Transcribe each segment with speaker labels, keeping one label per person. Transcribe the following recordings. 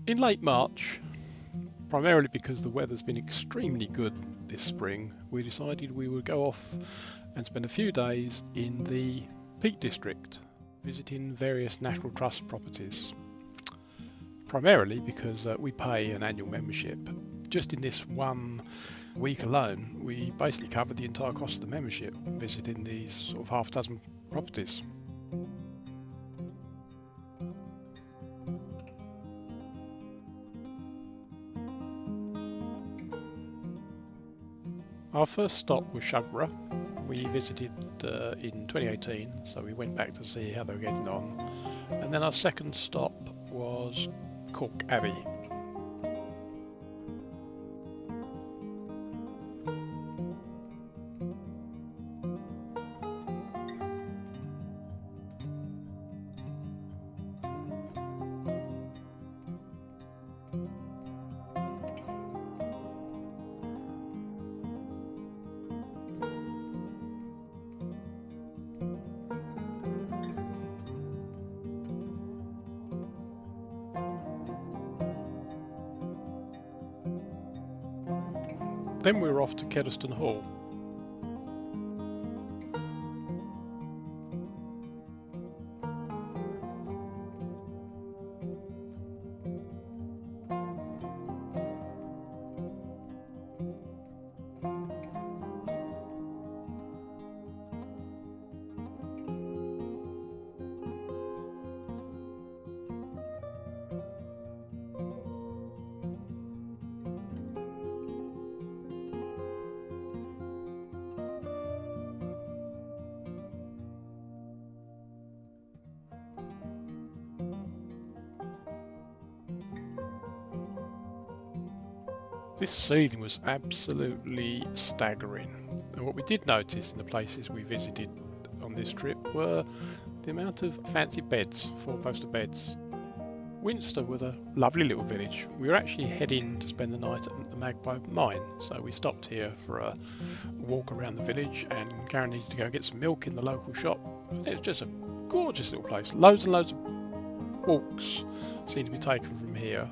Speaker 1: In late March, primarily because the weather's been extremely good this spring, we decided we would go off and spend a few days in the Peak District, visiting various National Trust properties. Primarily because we pay an annual membership. Just in this 1 week alone, we basically covered the entire cost of the membership, visiting these sort of half a dozen properties. Our first stop was Shugborough. We visited in 2018, so we went back to see how they were getting on. And then our second stop was Calke Abbey. Then we were off to Kedleston Hall. This ceiling was absolutely staggering, and what we did notice in the places we visited on this trip were the amount of fancy beds, four-poster beds. Winster was a lovely little village. We were actually heading to spend the night at the Magpie Mine, so we stopped here for a walk around the village, and Karen needed to go and get some milk in the local shop. It was just a gorgeous little place. Loads and loads of walks seem to be taken from here.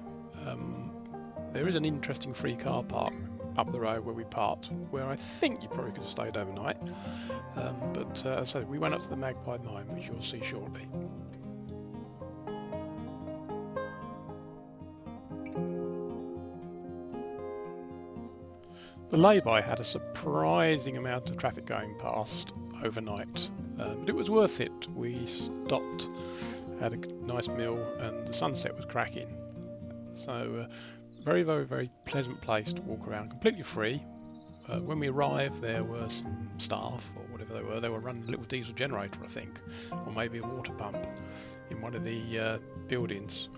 Speaker 1: There is an interesting free car park up the road where we parked, where I think you probably could have stayed overnight. So we went up to the Magpie Mine, which you'll see shortly. The lay-by had a surprising amount of traffic going past overnight, but it was worth it. We stopped, had a nice meal, and the sunset was cracking. So very, very, very pleasant place to walk around, completely free. When we arrived, there were some staff, or whatever they were. They were running a little diesel generator, I think, or maybe a water pump in one of the buildings.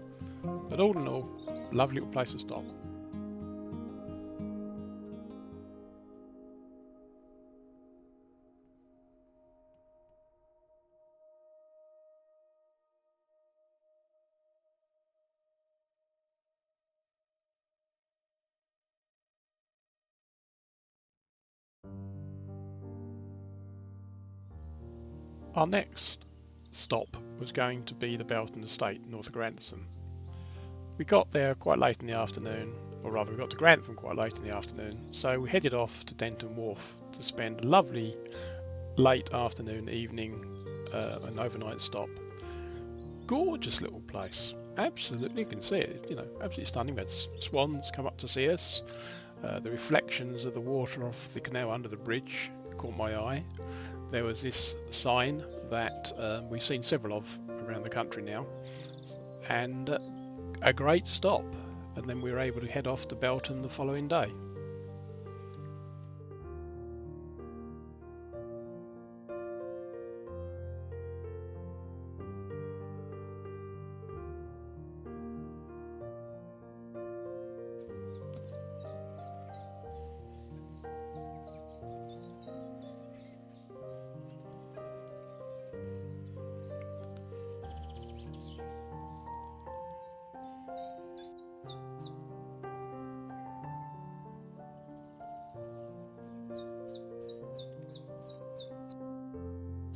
Speaker 1: But all in all, lovely little place to stop. Our next stop was going to be the Belton estate north of Grantham. We got there quite late in the afternoon, or rather we got to Grantham quite late in the afternoon, so we headed off to Denton Wharf to spend a lovely late afternoon, evening, an overnight stop. Gorgeous little place, absolutely, you can see it, absolutely stunning. We had swans come up to see us. The reflections of the water off the canal under the bridge caught my eye. There was this sign that we've seen several of around the country now, and a great stop, and then we were able to head off to Belton the following day.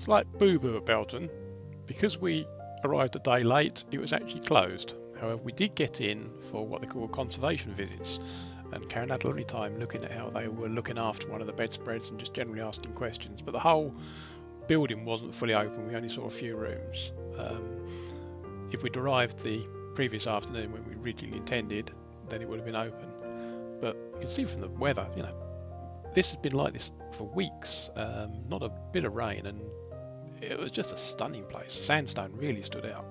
Speaker 1: Slight boo-boo at Belton. Because we arrived a day late, it was actually closed. However, we did get in for what they call conservation visits, and Karen had a lovely time looking at how they were looking after one of the bedspreads and just generally asking questions. But the whole building wasn't fully open, we only saw a few rooms. If we'd arrived the previous afternoon when we originally intended, then it would have been open. But you can see from the weather, you know, this has been like this for weeks, not a bit of rain, and it was just a stunning place. Sandstone really stood out.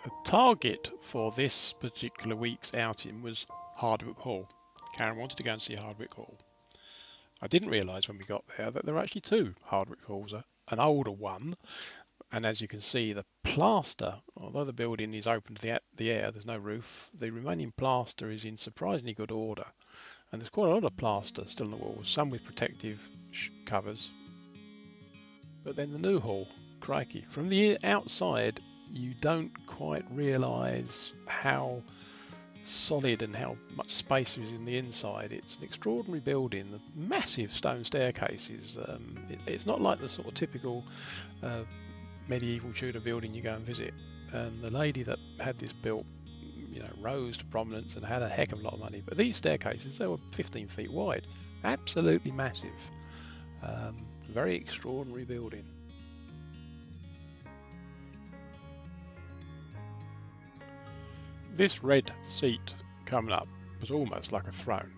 Speaker 1: The target for this particular week's outing was Hardwick Hall. Karen wanted to go and see Hardwick Hall. I didn't realise when we got there that there were actually two Hardwick Halls, an older one, and as you can see, the plaster, although the building is open to the air, there's no roof, the remaining plaster is in surprisingly good order, and there's quite a lot of plaster still on the walls, some with protective covers. But then the new hall, crikey, from the outside you don't quite realise how solid and how much space is in the inside. It's an extraordinary building, the massive stone staircases. It's not like the sort of typical medieval Tudor building you go and visit. And the lady that had this built, you know, rose to prominence and had a heck of a lot of money. But these staircases, they were 15 feet wide, absolutely massive. Very extraordinary building. This red seat coming up was almost like a throne.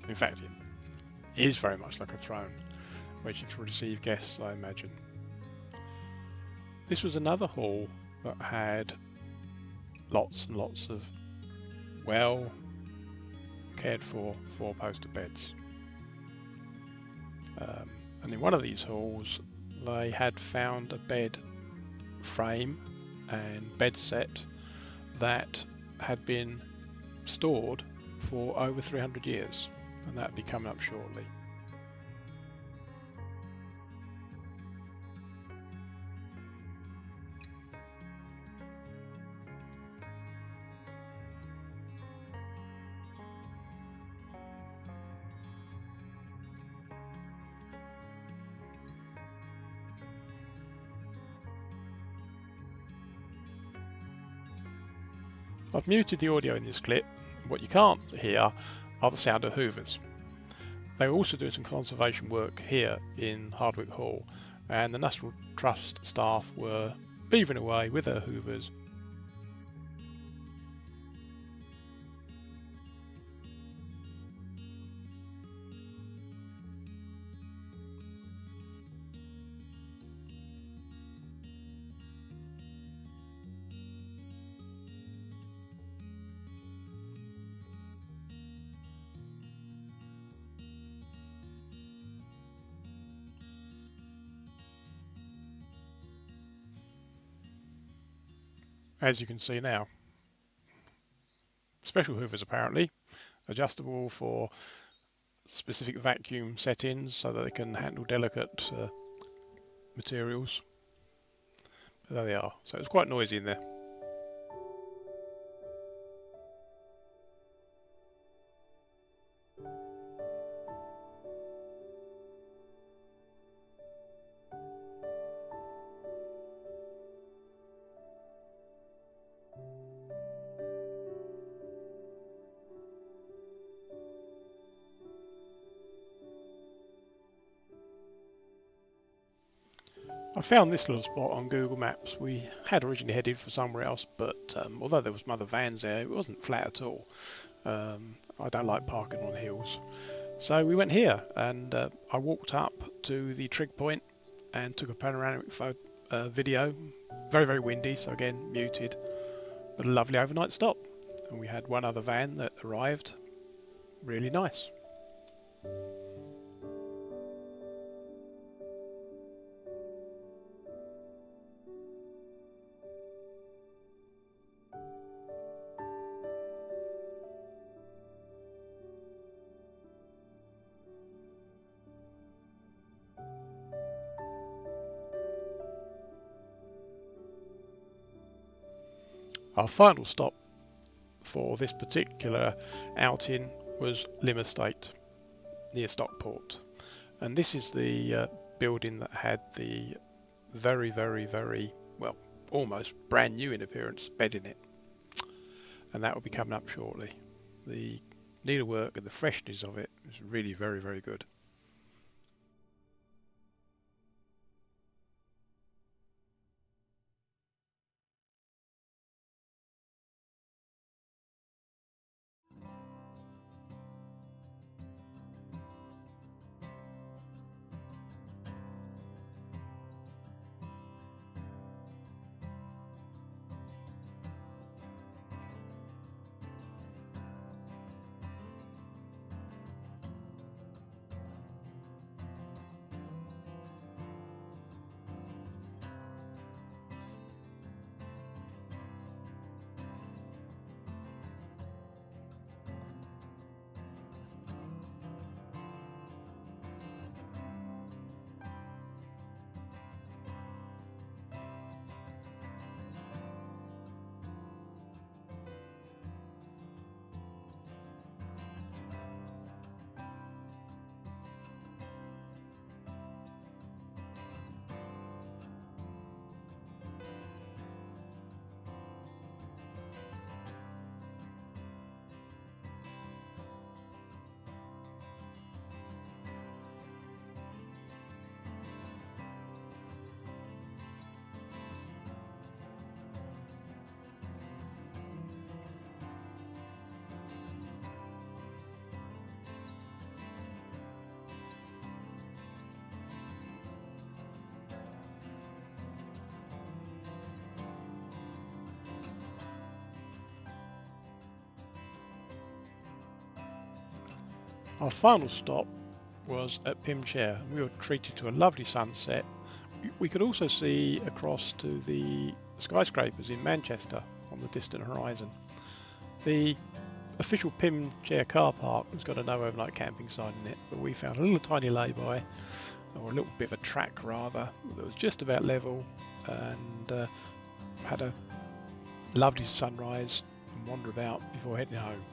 Speaker 1: In fact, it is very much like a throne, waiting to receive guests, I imagine. This was another hall that had lots and lots of well cared for four-poster beds. And in one of these halls, they had found a bed frame and bed set that had been stored for over 300 years, and that'll be coming up shortly. I've muted the audio in this clip. What you can't hear are the sound of hoovers. They were also doing some conservation work here in Hardwick Hall, and the National Trust staff were beavering away with their hoovers. As you can see now, special hoovers apparently, adjustable for specific vacuum settings so that they can handle delicate materials. But there they are. So it's quite noisy in there. I found this little spot on Google Maps. We had originally headed for somewhere else, but although there was some other vans there, it wasn't flat at all. I don't like parking on hills. So we went here, and I walked up to the trig point and took a panoramic video. Very, very windy, so again, muted, but a lovely overnight stop. And we had one other van that arrived. Really nice. Our final stop for this particular outing was Lyme Estate, near Stockport. And this is the building that had the very, very, very, well, almost brand new in appearance bed in it. And that will be coming up shortly. The needlework and the freshness of it is really very, very good. Our final stop was at Pimchair. We were treated to a lovely sunset. We could also see across to the skyscrapers in Manchester on the distant horizon. The official Pimchair car park has got a no overnight camping sign in it, but we found a little tiny lay-by, or a little bit of a track rather, that was just about level, and had a lovely sunrise and wander about before heading home.